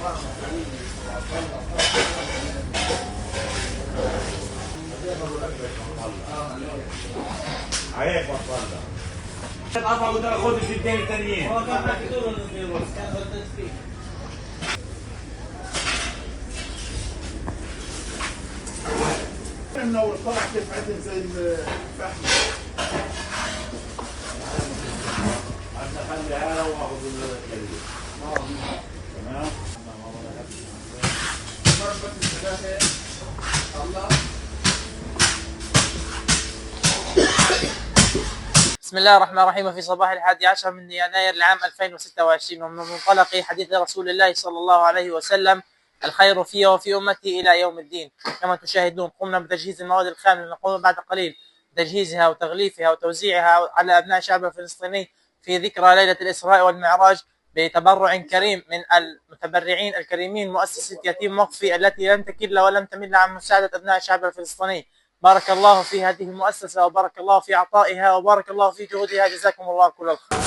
عليك وصلنا. ارفع وترى خذ الشدين الثانيين. منور طلع كيف عدل زي الفحم. عشان اخلي هذا واخذ الكلمه. تمام؟ بسم الله الرحمن الرحيم. في صباح 11 من يناير العام 2026، ومن منطلق حديث رسول الله صلى الله عليه وسلم: الخير في وفي أمتي إلى يوم الدين. كما تشاهدون قمنا بتجهيز المواد الخام، نقوم بعد قليل بتجهيزها وتغليفها وتوزيعها على أبناء الشعب الفلسطيني في ذكرى ليلة الإسراء والمعراج، بتبرع كريم من المتبرعين الكريمين مؤسسة يتيم وقفي التي لن تكل ولن تمل عن مساعدة أبناء الشعب الفلسطيني. بارك الله في هذه المؤسسة، وبارك الله في عطائها، وبارك الله في جهودها. جزاكم الله كل الخير.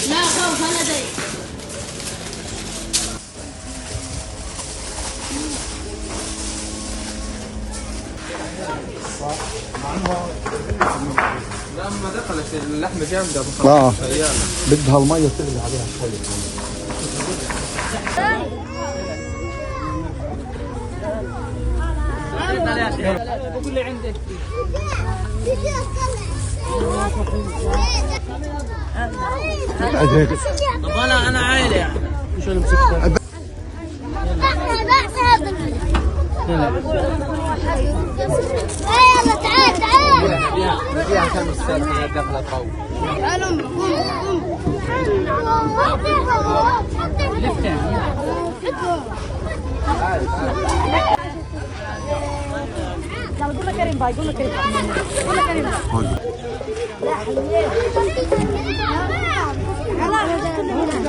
لا خوف انا داي لما دخلت اللحمه جامده بخلاص بدها الميه تغلي عليها شوي. بقول لي عندك طب انا عائله يعني شو نمسك يلا تعال فيها كم السالفه دخلت قوي. تعال قول له كريم باي، قول له كريم باي، قول له كريم باي.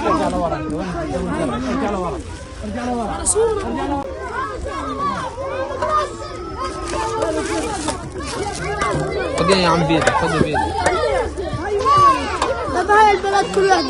ارجع لورا، ارجع لورا، ارجع لورا. خذ يا عم بيدك، خذ بيدك. طب هاي البلد كل واحد